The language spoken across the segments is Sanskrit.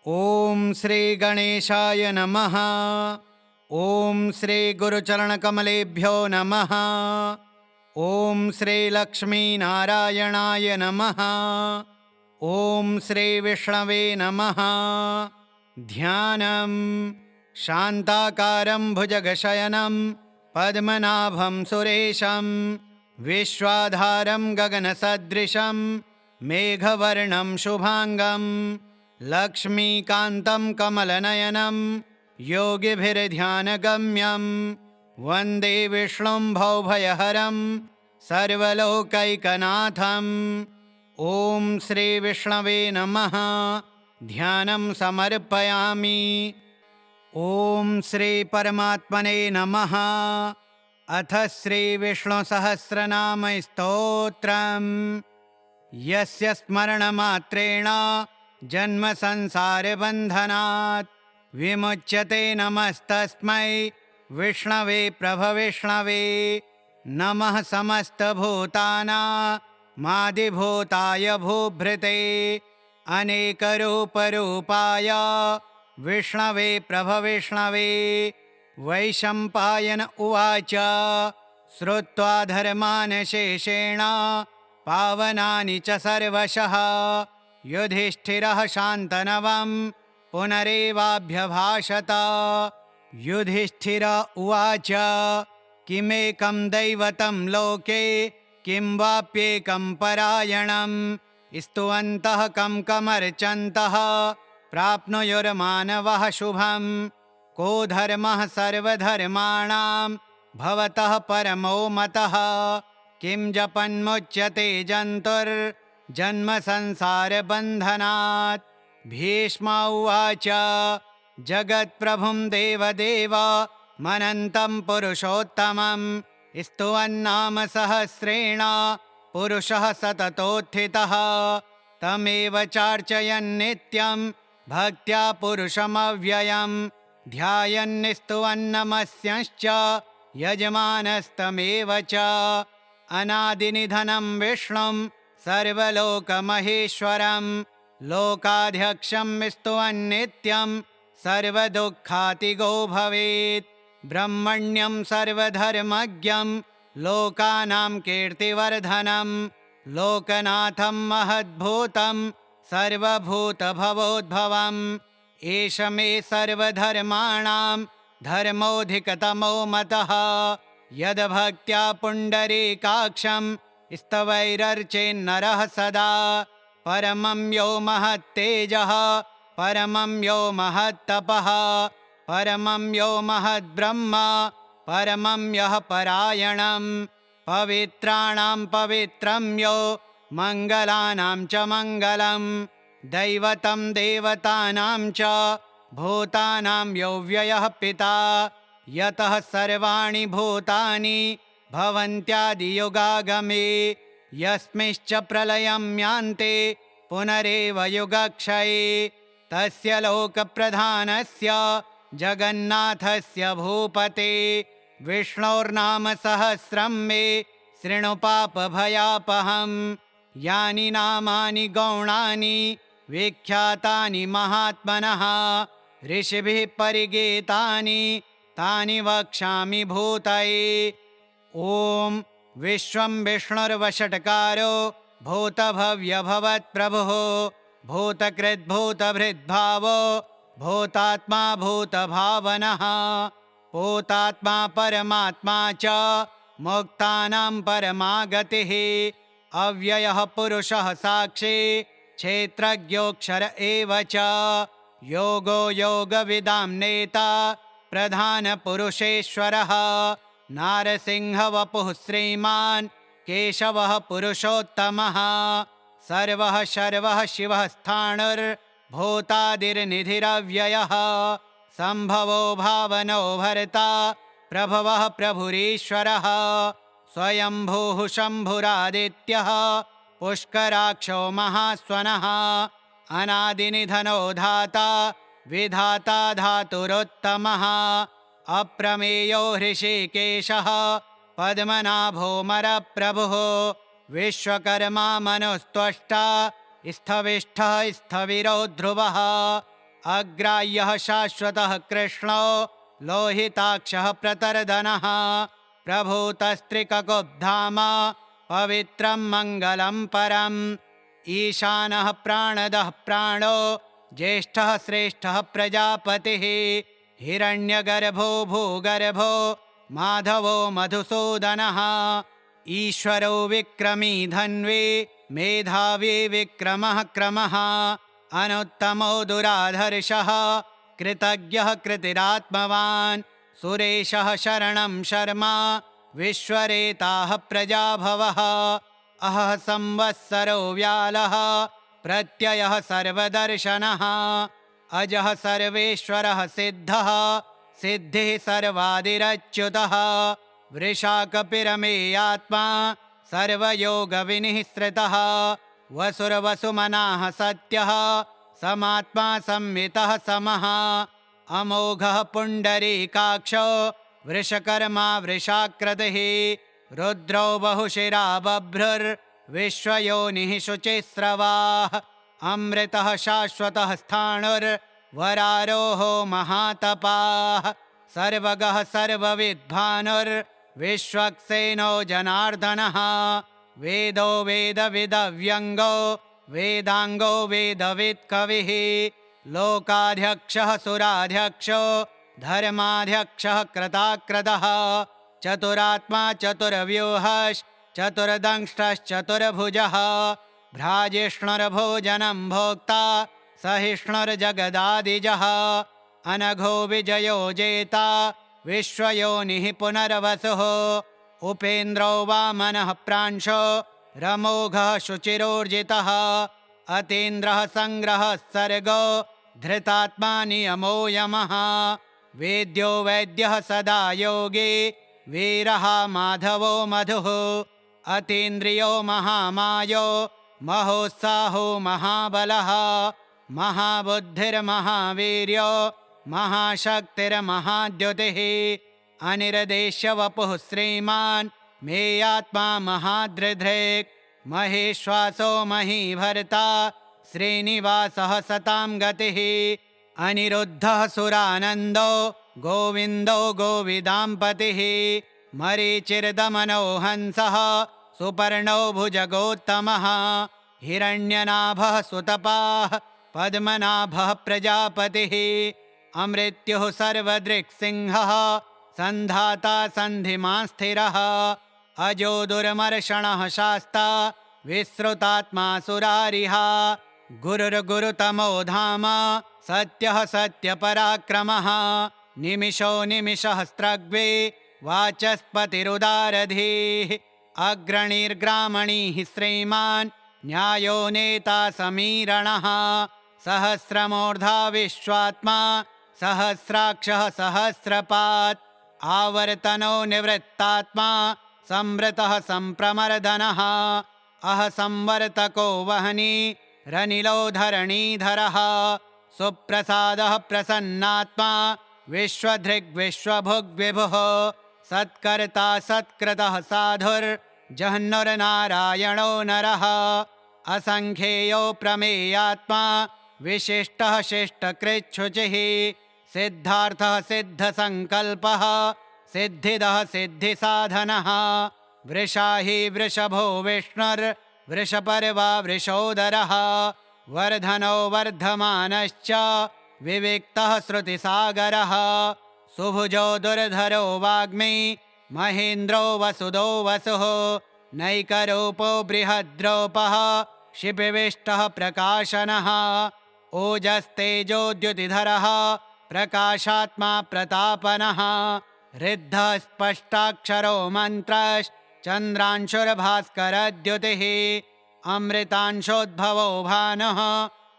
ओम श्री गणेशाय नमः। ओम श्री गुरुचरणकमलेभ्यो नमः। ओम श्री लक्ष्मी नारायणाय नमः। ओम श्री विष्णवे नमः। ध्यानम् शान्ताकारं भुजगशयनं पद्मनाभं सुरेशं विश्वाधारं गगनसदृशं मेघवर्णं शुभांगं लक्ष्मीकान्तं कमलनयनं योगिभिर्ध्यानगम्यं वन्दे विष्णुं भवभयहरं सर्वलोकैकनाथम्। ओम श्री विष्णवे नमः। ध्यानं समर्पयामि। ओम श्री परमात्मने नमः। अथ श्री विष्णु सहस्रनाम स्तोत्रम्। यस्य स्मरणमात्रेण जन्म संसार बन्धनात् विमुच्यते नमस्तस्मै विष्णवे प्रभविष्णवे। नमः समस्तभूतानामादिभूताय भूभृते अनेकरूपरूपाय विष्णवे प्रभविष्णवे। वैशम्पायन उवाच श्रुत्वा धर्मान् शेषेण पावनानि च सर्वशः युधिष्ठिरः शान्तनवं पुनरेवाभ्यभाषत। युधिष्ठिर उवाच किमेकं दैवतं लोके किं वाप्येकं परायणं स्तुवन्तः कं कमर्चन्तः प्राप्नुयुर्मानवः शुभं। को धर्मः सर्वधर्माणां भवतः परमो मतः किं जपन्मुच्यते जन्तुर्जन्म संसारबन्धनात्। भीष्म उवाच जगत्प्रभुं देवदेव मनन्तं पुरुषोत्तमं स्तुवन्नाम सहस्रेण पुरुषः सततोत्थितः तमेव चार्चयन् नित्यं भक्त्या पुरुषमव्ययं ध्यायन्निस्तुवन्नमस्यंश्च यजमानस्तमेव च। अनादिनिधनं विष्णुं सर्वलोकमहेश्वरं लोकाध्यक्षं स्तुवन्नित्यं सर्वदुःखातिगो भवेत्। ब्रह्मण्यं सर्वधर्मज्ञं लोकानां कीर्तिवर्धनं लोकनाथं महद्भूतं सर्वभूतभवोद्भवम्। एष मे सर्वधर्माणां धर्मोऽधिकतमो मतः यद्भक्त्या पुण्डरीकाक्षं स्तवैरर्चेन्नरः सदा। परमं यो महत्तेजः परमं यो महत्तपः परमं यो महद्ब्रह्म परमं यः परायणं पवित्राणां पवित्रं यो मङ्गलानां च मङ्गलं दैवतं देवतानां च भूतानां यो व्ययः पिता यतः सर्वाणि भूतानि भवन्त्यादियुगागमे यस्मिंश्च प्रलयं यान्ते पुनरेव युगक्षये तस्य लोकप्रधानस्य जगन्नाथस्य भूपते विष्णोर्नाम सहस्रं मे शृणु पापभयापहम्। यानि नामानि गौणानि विख्यातानि महात्मनः ऋषिभिः परिगीतानि तानि वक्ष्यामि भूतये। ॐ विश्वं विष्णुर्वषट्कारो भूतभव्यभवत्प्रभुः भूतकृद्भूतभृद्भावो भूतात्मा भूतभावनः भूतात्मा परमात्मा च मुक्तानां परमागतिः अव्ययः पुरुषः साक्षी क्षेत्रज्ञोऽक्षर एव च योगो योगविदां नेता प्रधानपुरुषेश्वरः नारसिंहवपुः श्रीमान् केशवः पुरुषोत्तमः सर्वः शर्वः शिवः स्थाणुर्भूतादिर्निधिरव्ययः सम्भवो भावनो भर्ता प्रभवः प्रभुरीश्वरः स्वयंभूः शम्भुरादित्यः पुष्कराक्षो महास्वनः अनादिनिधनो धाता विधाता धातुरुत्तमः अप्रमेयो हृषीकेशः पद्मनाभोऽमरप्रभुः विश्वकर्मा मनुस्त्वष्टा स्थविष्ठः स्थविरो ध्रुवः अग्राह्यः शाश्वतः कृष्णो लोहिताक्षः प्रतर्दनः प्रभूतस्त्रिककुब्धाम पवित्रं मङ्गलं परम् ईशानः प्राणदः प्राणो ज्येष्ठः श्रेष्ठः प्रजापतिः हिरण्यगर्भो भूगर्भो माधवो मधुसूदनः ईश्वरो विक्रमी धन्वी मेधावी विक्रमः क्रमः अनुत्तमो दुराधर्षः कृतज्ञः कृतिरात्मवान् सुरेशः शरणं शर्मा विश्वरेताः प्रजाभवः अहः संवत्सरो व्यालः प्रत्ययः सर्वदर्शनः अजः सर्वेश्वरः सिद्धः सिद्धिः सर्वादिरच्युतः वृषाकपिरमेयात्मा सर्वयोगविनिःसृतः वसुरवसुमनाः सत्यः समात्मा संवितः समः अमोघः पुण्डरीकाक्षो वृषकर्मा वृषाकृतिः रुद्रो बहुशिरा बभ्रुर्विश्वयोनिः शुचिस्रवाः अमृतः शाश्वतः स्थाणुर्वरारोहो महातपाः सर्वगः सर्वविद्भानुर्विश्वक्सेनो जनार्दनः वेदो वेदविदव्यङ्गो वेदाङ्गो वेदवित्कविः लोकाध्यक्षः सुराध्यक्षो धर्माध्यक्षः कृताकृतः चतुरात्मा चतुर्व्यूहश्चतुर्दंष्ट्रश्चतुर्भुजः भ्राजिष्णुर्भोजनं भोक्ता सहिष्णुर्जगदादिजः अनघो विजयो जेता विश्वयोनिः पुनर्वसुः उपेन्द्रो वामनः प्रांशो रमोघः शुचिरोर्जितः अतीन्द्रः सङ्ग्रहः सर्गो धृतात्मा नियमो यमः वेद्यो वैद्यः सदा योगी वीरः माधवो मधुः अतीन्द्रियो महामायो महोत्साहो महाबलः महाबुद्धिर्महावीर्यो महाशक्तिर्महाद्युतिः अनिर्देश्य वपुः श्रीमान् मेयात्मा महादृधृक् महेश्वासो महीभर्ता श्रीनिवासः सतां गतिः अनिरुद्धः सुरानन्दो गोविन्दो गोविदाम्पतिः मरीचिर्दमनो हंसः सुपर्णो भुजगोत्तमः हिरण्यनाभः सुतपाः पद्मनाभः प्रजापतिः अमृत्युः सर्वदृक्सिंहः सन्धाता सन्धिमान् स्थिरः अजो दुर्मर्षणः शास्ता विश्रुतात्मा सुरारिः गुरुर्गुरुतमो धाम सत्यः सत्यपराक्रमः निमिषो निमिषः स्त्रग्वे वाचस्पतिरुदारधीः अग्रणीर्ग्रामणीः श्रीमान् न्यायो नेता समीरणः सहस्रमूर्धा विश्वात्मा सहस्राक्षः सहस्रपात् आवर्तनो निवृत्तात्मा संवृतः सम्प्रमर्दनः अह संवर्तको वह्नि रनिलो धरणीधरः सुप्रसादः प्रसन्नात्मा विश्वधृग्विश्वभुग्विभुः सत्कर्ता सत्कृतः साधुर्जह्नुर्नारायणो नरः असङ्ख्येयो प्रमेयात्मा विशिष्टः शिष्टकृच्छुचिः सिद्धार्थः सिद्धसङ्कल्पः सिद्धिदः सिद्धिसाधनः वृषाहि वृषभो विष्णुर्वृषपर्वा वृषोदरः वर्धनो वर्धमानश्च विविक्तः श्रुतिसागरः सुभुजो दुर्धरो वाग्मी महेन्द्रो वसुदो वसुः नैकरूपो बृहद्रोपः शिपिविष्टः प्रकाशनः ओजस्तेजोद्युतिधरः प्रकाशात्मा प्रतापनः ऋद्धः स्पष्टाक्षरो मन्त्रश्चन्द्रांशुर्भास्करद्युतिः अमृतांशोद्भवो भानुः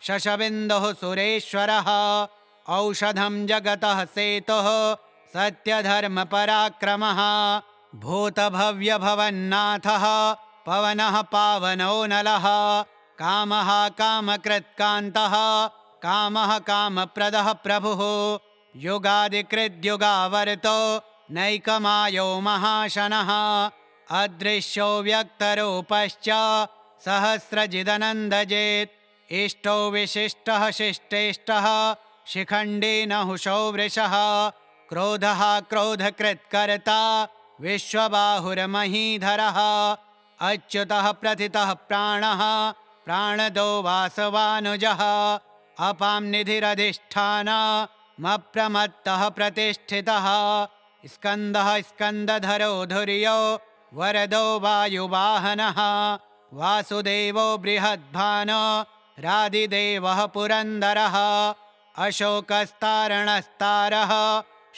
शशबिन्दुः सुरेश्वरः औषधं जगतः सेतुः सत्यधर्मपराक्रमः भूतभव्यभवन्नाथः पवनः पावनो नलः कामः कामकृत्कान्तः कामः कामप्रदः प्रभुः युगादिकृद्युगावर्तो नैकमायो महाशनः अदृश्यो व्यक्तरूपश्च सहस्रजिदनन्दजेत् इष्टो विशिष्टः शिष्टेष्टः शिखण्डेन हुषो वृषः क्रोधः क्रोधकृत्कर्ता विश्वबाहुर्महीधरः अच्युतः प्रथितः प्राणः प्राणदो वासवानुजः अपां निधिरधिष्ठानमप्रमत्तः प्रतिष्ठितः स्कन्दः स्कन्दधरो धुर्यो वरदो वायुवाहनः वासुदेवो बृहद्भानो रादिदेवः पुरन्दरः अशोकस्तारणस्तारः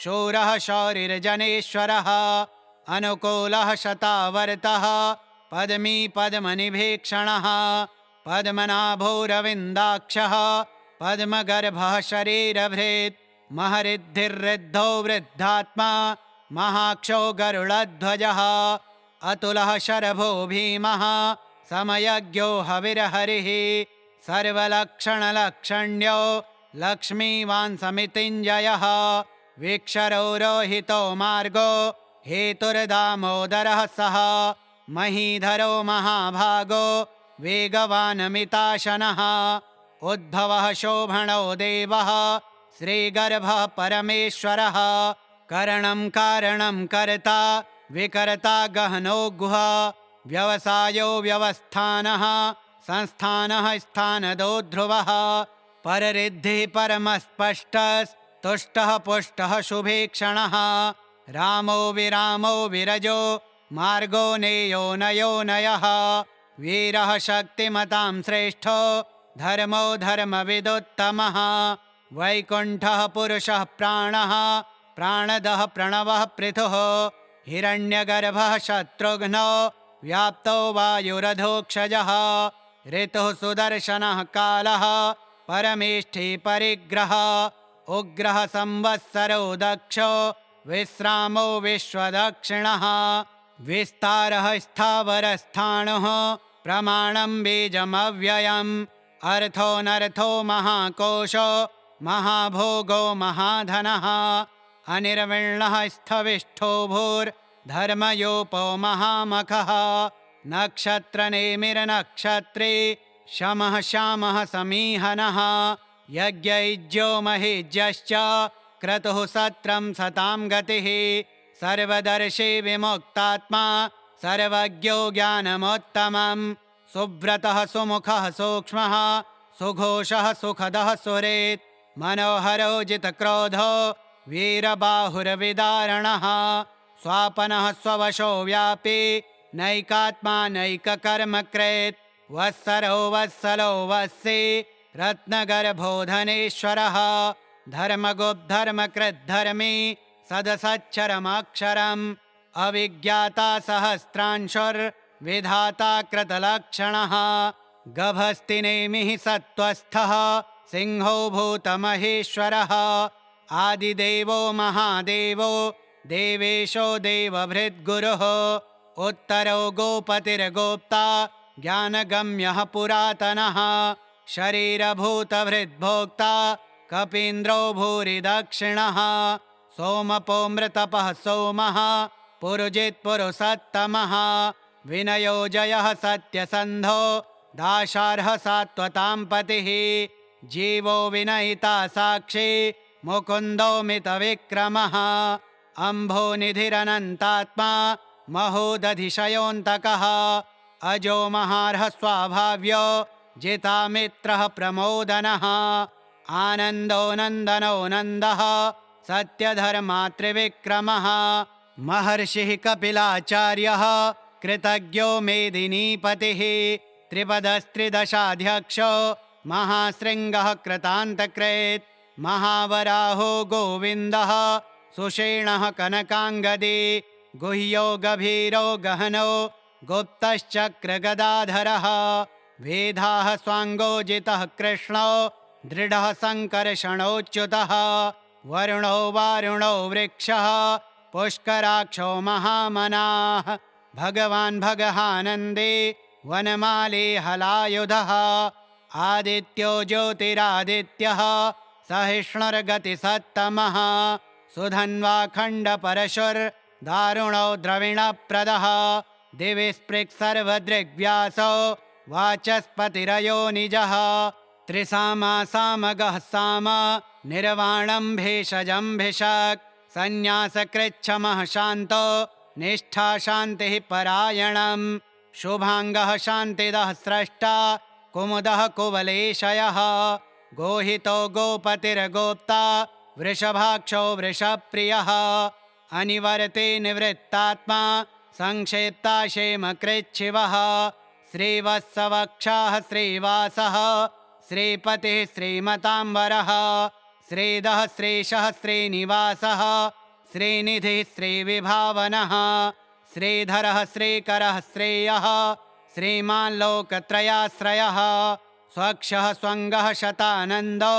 शूरः शौरिर्जनेश्वरः अनुकूलः शतावर्तः पद्मी पद्मनिभीक्षणः पद्मनाभोरविन्दाक्षः पद्मगर्भः शरीरभृत् महरिद्धिर्ऋद्धो वृद्धात्मा महाक्षो गरुडध्वजः अतुलः शरभो भीमः समयज्ञो हविर्हरिः सर्वलक्षणलक्षण्यो लक्ष्मीवान् समितिञ्जयः वीक्षरो रोहितो मार्गो हेतुर्दामोदरः सः महीधरो महाभागो वेगवानमिताशनः उद्भवः शोभणो देवः श्रीगर्भः परमेश्वरः करणं कारणं कर्ता विकर्ता गहनो गुहा व्यवसायो व्यवस्थानः संस्थानः स्थानदो ध्रुवः पररिद्धिः परमस्पष्टस्तुष्टः पुष्टः शुभेक्षणः रामो विरामो विरजो मार्गो नेयो नयो नयः वीरः शक्तिमतां श्रेष्ठो धर्मो धर्मविदुत्तमः वैकुण्ठः पुरुषः प्राणः प्राणदः प्रणवः पृथुः हिरण्यगर्भः शत्रुघ्नो व्याप्तो वायुरधोक्षजः ऋतुः सुदर्शनः कालः परमेष्ठी परिग्रह उग्रः संवत्सरो दक्षो विश्रामो विश्वदक्षिणः विस्तारः स्थावरस्थाणुः प्रमाणं बीजमव्ययम् अर्थोऽनर्थो महाकोशो महाभोगो महाधनः अनिर्विण्णः स्थविष्ठो भूर्धर्मयोपो महामखः नक्षत्रनेमिर्नक्षत्रे शमः श्यामः समीहनः यज्ञैज्यो महीज्यश्च क्रतुः सत्रं सतां गतिः सर्वदर्शी विमुक्तात्मा सर्वज्ञो ज्ञानमुत्तमम् सुव्रतः सुमुखः सूक्ष्मः सुघोषः सुखदः सुरेत् मनोहरो जितक्रोधो वीरबाहुर्विदारणः स्वापनः स्ववशो व्यापी नैकात्मा नैककर्मकृत् वत्सरो वत्सलो वत्सी रत्नगर्भो धनेश्वरः धर्मगुप्धर्मकृद्धर्मी सदसच्छरमक्षरम् अविज्ञाता सहस्रांशुर्विधाता कृतलक्षणः गभस्तिनेमिः सत्त्वस्थः सिंहो भूतमहेश्वरः आदिदेवो महादेवो देवेशो देवभृद्गुरुः उत्तरो गोपतिर्गोप्ता ज्ञानगम्यः पुरातनः शरीरभूतभृद्भोक्ता कपीन्द्रो भूरि दक्षिणः सोमपोमृतपः सोमः पुरुजित्पुरुषोत्तमः विनयो जयः सत्यसन्धो दाशार्ह सात्वतां पतिः जीवो विनयिता साक्षी मुकुन्दो मितविक्रमः अम्भोनिधिरनन्तात्मा महोदधिशयोऽन्तकः अजो महार्ह स्वाभाव्यो जितामित्रः प्रमोदनः आनन्दो नन्दनो नन्दः सत्यधर्मात्रिविक्रमः महर्षिः कपिलाचार्यः कृतज्ञो मेदिनीपतिः त्रिपदस्त्रिदशाध्यक्षो महाशृङ्गः कृतान्तकृत् महावराहो गोविन्दः सुषेणः कनकाङ्गदी गुह्यो गभीरो गहनो गुप्तश्चक्रगदाधरः वेदाः स्वाङ्गोजितः कृष्णो दृढः सङ्कर्षणोच्युतः वरुणो वारुणो वृक्षः पुष्कराक्षो महामनाः भगवान् भगहानन्दे वनमाली हलायुधः आदित्यो ज्योतिरादित्यः सहिष्णुर्गतिसत्तमः सुधन्वाखण्डपरशुर्दारुणो द्रविणप्रदः दिवि स्पृक् सर्वदृग्व्यासो वाचस्पतिरयो निजः त्रिसामा सामगः साम निर्वाणं भेषजं भिषक् संन्यासकृच्छमः शान्तो निष्ठा शान्तिः परायणं शुभाङ्गः शान्तिदः स्रष्टा कुमुदः कुवलेशयः गोहितो गोपतिर्गोप्ता वृषभाक्षो वृषप्रियः अनिवर्ते निवृत्तात्मा संक्षेप्ता क्षेमकृच्छिवः श्रीवत्सवक्षाः श्रीवासः श्रीपतिः श्रीमताम्बरः श्रीदः श्रीशः श्रीनिवासः श्रीनिधिः श्रीविभावनः श्रीधरः श्रीकरः श्रेयः श्रीमान् लोकत्रयाश्रयः स्वक्षः स्वङ्गः शतानन्दो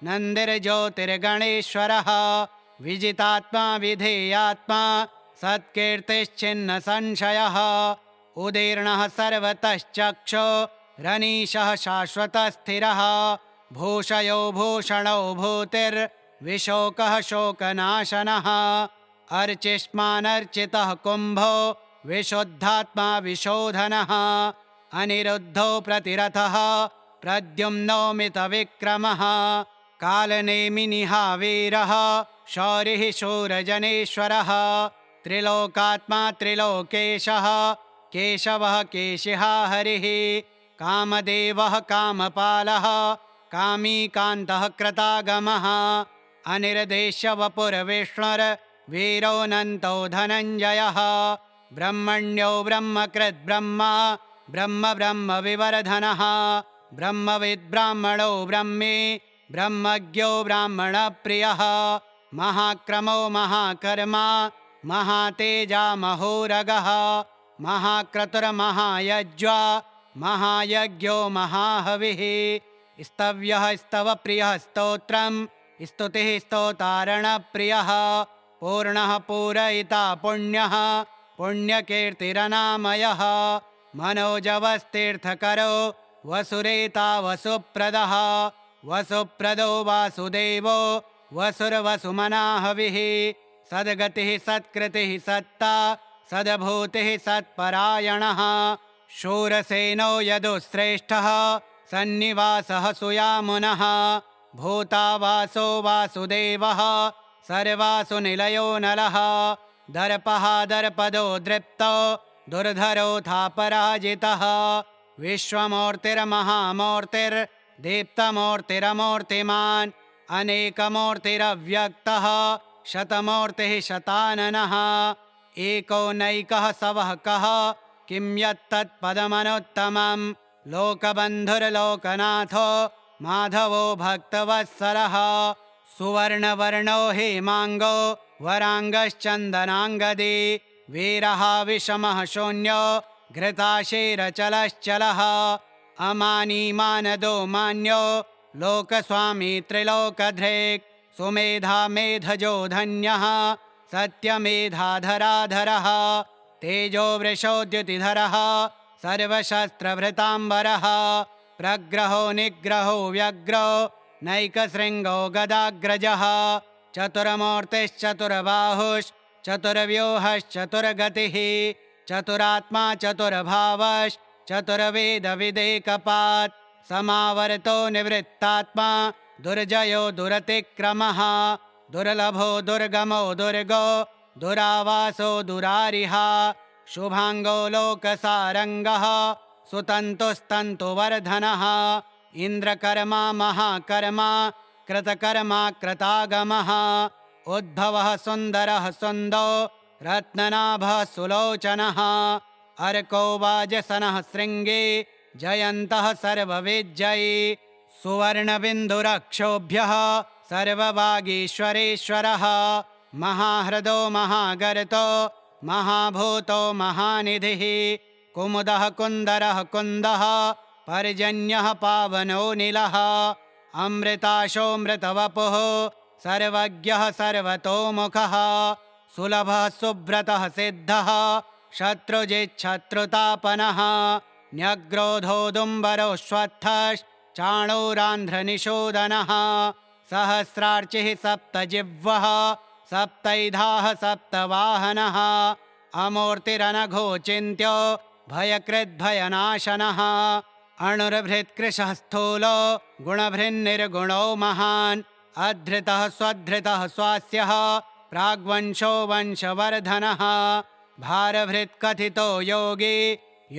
नन्दिर्ज्योतिर्गणेश्वरः विजितात्मा विधेयात्मा सत्कीर्तिश्चिन्न संशयः उदीर्णः सर्वतश्चक्षो रनीशः शाश्वतस्थिरः भूषयो भूषणो भूतिर्विशोकः शोकनाशनः अर्चिष्मानर्चितः कुम्भो विशुद्धात्मा विशोधनः अनिरुद्धो प्रतिरथः प्रद्युम्नो मितविक्रमः कालनेमिनिहावीरः शौरिः शूरजनेश्वरः त्रिलोकात्मा त्रिलोकेशः केशवः केशिहा हरिः कामदेवः कामपालः कामीकान्तः कृतागमः अनिर्देश्य वपुर्विष्णुर्वीरोऽनन्तो धनञ्जयः ब्रह्मण्यो ब्रह्मकृद्ब्रह्मा ब्रह्म ब्रह्मविवर्धनः ब्रह्मविद्ब्राह्मणो ब्रह्मे ब्रह्मज्ञो ब्राह्मणप्रियः महाक्रमो महाकर्मा महातेजा महोरगः महाक्रतुर्महायज्वा महायज्ञो महाहविः स्तव्यः स्तवप्रियः स्तोत्रं स्तुतिः स्तोतारणप्रियः पूर्णः पूरयिता पुण्यः पुण्यकीर्तिरनामयः मनोजवस्तीर्थकरो वसुरेता वसुप्रदः वसुप्रदो वासुदेवो वसुर्वसुमनाहविः सद्गतिः सत्कृतिः सत्ता सद्भूतिः सत्परायणः शूरसेनो यदुश्रेष्ठः सन्निवासः सुयामुनः भूतावासो वासुदेवः सर्वासु निलयो नलः दर्पः दर्पदो दृप्तो दुर्धरोऽथापराजितः विश्वमूर्तिर्महामूर्तिर्दीप्तमूर्तिरमूर्तिमान् अनेकमूर्तिरव्यक्तः शतमूर्तिः शताननः एको नैकः सवः कः किं यत्तत्पदमनुत्तमं लोकबन्धुर्लोकनाथो माधवो भक्तवत्सलः सुवर्णवर्णो हेमाङ्गो वराङ्गश्चन्दनाङ्गदी वीरः विषमः शून्यो घृताशीरचलश्चलः अमानीमानदो मान्यो लोकस्वामी त्रिलोकधृक् सुमेधा मेधजो धन्यः सत्यमेधाधराधरः तेजो वृषोद्युतिधरः सर्वशस्त्रभृताम्बरः प्रग्रहो निग्रहो व्यग्रो नैकशृङ्गो गदाग्रजः चतुर्व्यूहश्चतुर्गतिः चतुरात्मा चतुर्वेदविदेकपात् समावर्तो निवृत्तात्मा दुर्जयो दुरतिक्रमः दुर्लभो दुर्गमो दुर्गो दुरावासो दुरारिः शुभाङ्गो लोकसारङ्गः सुतन्तुस्तन्तुवर्धनः इन्द्रकर्मा महाकर्मा कृतकर्मा कृतागमः उद्भवः सुन्दरः सुन्दो रत्ननाभः सुलोचनः अर्को वाजसनः शृङ्गे जयन्तः सर्वविजयी सुवर्णबिन्दुरक्षोभ्यः सर्ववागीश्वरेश्वरः महाहृदो महागर्तो महाभूतो महानिधिः कुमुदः कुन्दरः कुन्दः पर्जन्यः पावनो नीलः अमृताशोऽमृतवपुः सर्वज्ञः सर्वतोमुखः सुलभः सुव्रतः सिद्धः शत्रुजिच्छत्रुतापनः न्यग्रोधोदुम्बरोऽश्वत्थश्चाणूरान्ध्रनिषूदनः सहस्रार्चिः सप्तजिह्वः सप्तैधाः सप्तवाहनः अमूर्तिरनघोचिन्त्यो भयकृद्भयनाशनः अणुर्भृत्कृशः स्थूलो गुणभृन्निर्गुणो महान् अधृतः स्वधृतः स्वास्यः प्राग्वंशो वंशवर्धनः भारभृत्कथितो योगी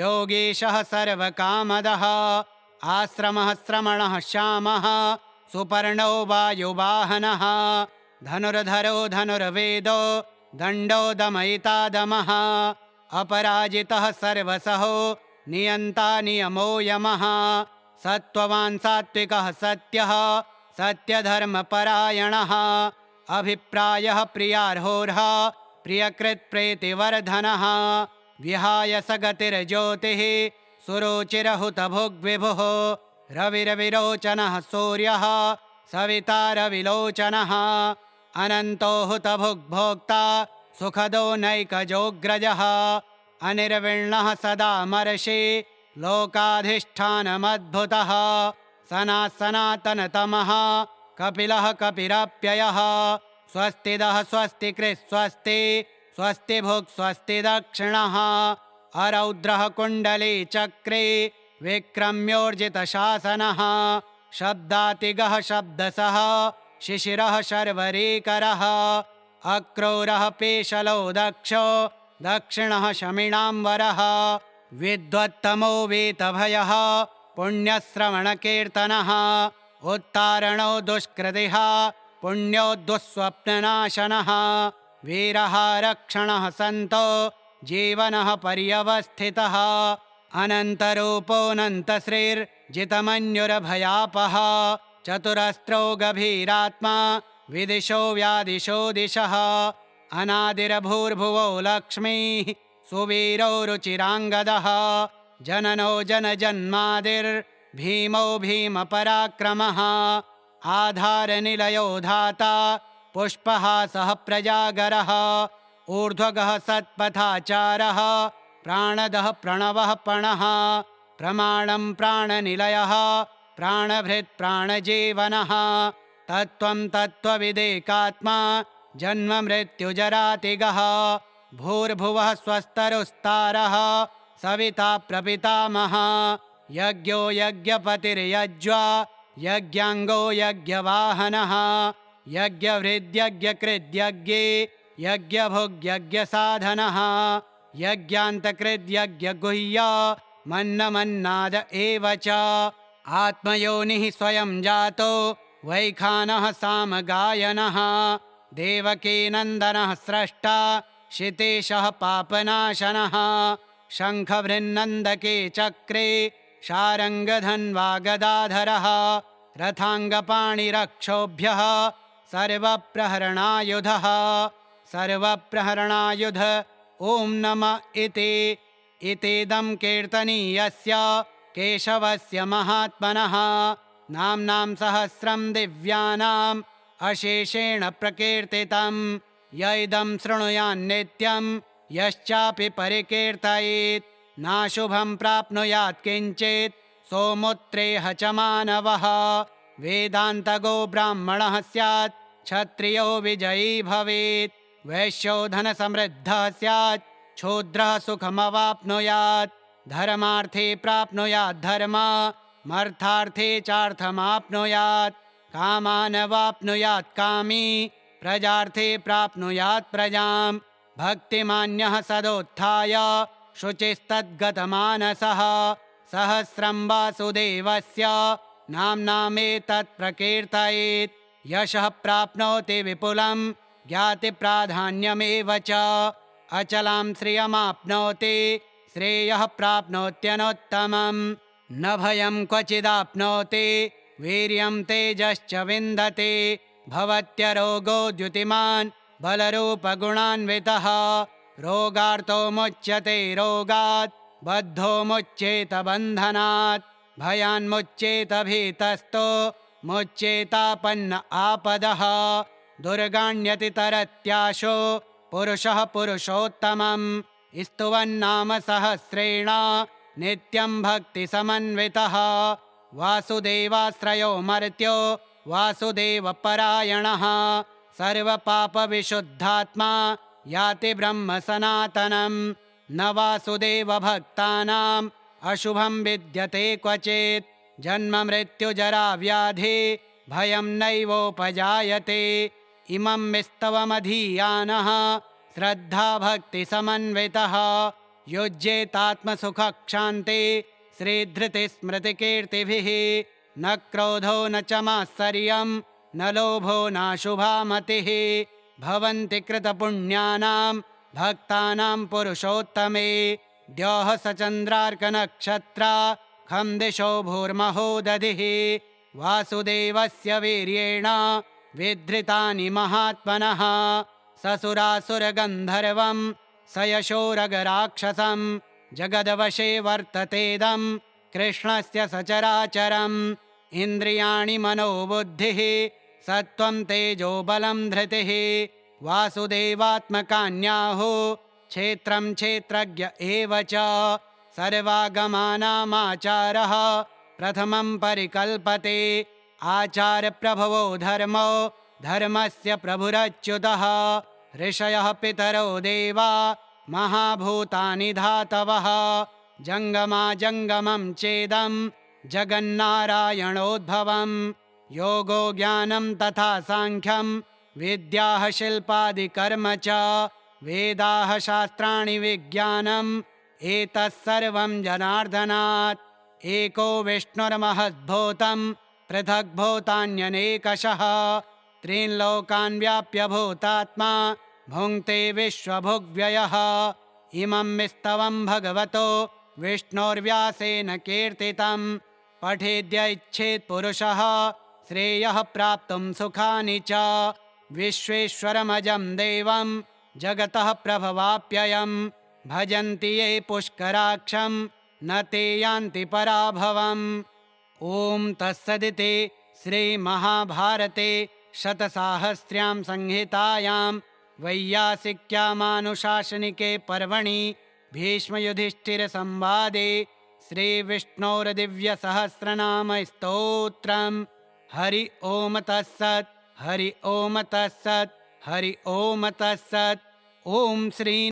योगीशः सर्वकामदः आश्रमः श्रमणः श्यामः सुपर्णो वायुवाहनः धनुर्धरो धनुर्वेदो दण्डो दमयिता दमः अपराजितः सर्वसहो नियन्ता नियमो यमः सत्त्ववान् सात्विकः सत्यः सत्यधर्मपरायणः अभिप्रायः प्रियार्होर्ह प्रियकृत्प्रीतिवर्धनः विहाय स गतिर्ज्योतिः सुरुचिरहुतभुग्विभुः रविरविरोचनः सूर्यः सविता रविलोचनः अनन्तो हुतभुग्भोक्ता सुखदो नैकजोऽग्रजः अनिर्विण्णः सदा मर्षि लोकाधिष्ठानमद्भुतः सनः सनातनतमः कपिलः कपिरप्ययः स्वस्तिदः स्वस्तिकृत् स्वस्ति स्वस्ति भुक् स्वस्ति दक्षिणः अरौद्रः कुण्डली चक्रे विक्रम्योर्जितशासनः शब्दातिगः शब्दसः शिशिरः शर्वरीकरः अक्रूरः पेशलो दक्षो दक्षिणः शमिणाम्बरः विद्वत्तमो वीतभयः पुण्यश्रवणकीर्तनः उत्तारणो दुष्कृतिः पुण्यो दुःस्वप्ननाशनः वीरः रक्षणः सन्तो जीवनः पर्यवस्थितः अनन्तरूपोऽनन्तश्रीर्जितमन्युरभयापः चतुरस्रो गभीरात्मा विदिशो व्यादिशो दिशः अनादिरभूर्भुवो लक्ष्मीः सुवीरो रुचिराङ्गदः जननो जनजन्मादिर्भीमो भीमपराक्रमः आधारनिलयो धाता पुष्पहासः प्रजागरः ऊर्ध्वगः सत्पथाचारः प्राणदः प्रणवः पणः प्रमाणं प्राणनिलयः प्राणभृत् प्राणजीवनः तत्त्वं तत्त्वविदेकात्मा जन्म मृत्युजरातिगः भूर्भुवः स्वस्तरुस्तारः सविता प्रपितामहः यज्ञो यज्ञपतिर्यज्वा यज्ञाङ्गो यज्ञवाहनः यज्ञहृद्यज्ञकृद्यज्ञे यज्ञभुग्यज्ञसाधनः यज्ञान्तकृद्यज्ञगुह्य मन्नमन्नाद एव च आत्मयोनिः स्वयं जातो वैखानः सामगायनः देवकीनन्दनः स्रष्टा क्षितेशः पापनाशनः शङ्खभृन्नन्दके चक्रे शारङ्गधन्वागदाधरः रथाङ्गपाणिरक्षोभ्यः सर्वप्रहरणायुधः सर्वप्रहरणायुध ॐ नमः इतीदं कीर्तनीयस्य केशवस्य महात्मनः नाम्नां सहस्रं दिव्यानाम् अशेषेण प्रकीर्तितं य इदं शृणुयान्नित्यं यश्चापि परिकीर्तयेत् नाशुभं प्राप्नुयात् किञ्चित् सोमुत्रेह च मानवः वेदान्तगो ब्राह्मणः स्यात् क्षत्रियो विजयी भवेत् वैश्यो धनसमृद्धः स्यात् क्षूद्रः सुखमवाप्नुयात् धर्मार्थे प्राप्नुयात् धर्ममर्थार्थे चार्थमाप्नुयात् कामानवाप्नुयात् कामी प्रजार्थे प्राप्नुयात् प्रजां भक्तिमान्यः सदोत्थाय शुचिस्तद्गतमानसः सहस्रं वासुदेवस्य नाम्नामेतत् प्रकीर्तयेत् यशः प्राप्नोति विपुलं ज्ञातिप्राधान्यमेव च अचलां श्रियमाप्नोति श्रेयः प्राप्नोत्यनोत्तमं न भयं क्वचिदाप्नोति वीर्यं तेजश्च विन्दते भवत्यरोगो द्युतिमान् बलरूपगुणान्वितः रोगार्तो मुच्यते रोगात् बद्धो मुच्येत बन्धनात् भयान्मुच्येत भीतस्तो मुच्येतापन्न आपदः दुर्गाण्यतितरत्याशो पुरुषः पुरुषोत्तमं स्तुवन्नाम सहस्रेण नित्यं भक्तिसमन्वितः वासुदेवाश्रयो मर्त्यो वासुदेवपरायणः सर्वपापविशुद्धात्मा याति ब्रह्म सनातनं न वासुदेवभक्तानाम् अशुभं विद्यते क्वचित् जन्म मृत्युजरा व्याधि भयं नैवोपजायते इमं विस्तवमधीयानः श्रद्धा भक्तिसमन्वितः युज्येतात्मसुखक्षान्ते श्रीधृतिस्मृतिकीर्तिभिः न क्रोधो न च मात्सर्यं न लोभो नाशुभा मतिः भवन्ति कृतपुण्यानां भक्तानां पुरुषोत्तमे द्यौः सचन्द्रार्कनक्षत्रा खं दिशो भूर्महो दधिः वासुदेवस्य वीर्येण विधृतानि महात्मनः ससुरासुरगन्धर्वं स यशोरगराक्षसं जगदवशे वर्ततेदं कृष्णस्य सचराचरम् इन्द्रियाणि मनोबुद्धिः सत्त्वं तेजो बलं धृतिः वासुदेवात्मकान्याहो क्षेत्रं क्षेत्रज्ञ एव च सर्वागमानामाचारः प्रथमं परिकल्पते आचार्यप्रभवो धर्मो धर्मस्य प्रभुरच्युतः ऋषयः पितरो देवा महाभूतानि धातवः जङ्गमाजङ्गमं चेदं जगन्नारायणोद्भवं योगो ज्ञानं तथा साङ्ख्यं विद्याः शिल्पादिकर्म च वेदाः शास्त्राणि विज्ञानम् एतत्सर्वं जनार्दनात् एको विष्णुर्महद्भूतं पृथग्भूतान्यनेकशः त्रीन् लोकान् व्याप्य भूतात्मा भुङ्क्ते विश्वभुग्व्ययः इमं विस्तवं भगवतो विष्णोर्व्यासेन कीर्तितं पठेद्य इच्छेत् पुरुषः श्रेयः प्राप्तुं सुखानि च विश्वेश्वरमजं देवं जगतः प्रभवाप्ययं भजन्ति ये पुष्कराक्षं न ते यान्ति पराभवम् ॐ तत्सदिति श्रीमहाभारते शतसाहस्र्यां संहितायां वैयासिक्यामानुशासनिके पर्वणि भीष्मयुधिष्ठिरसंवादे श्रीविष्णोर्दिव्यसहस्रनामस्तोत्रम् हरि ओम तत्सत् हरि ओम तत्सत् हरि ओम तत्सत्। ओम श्री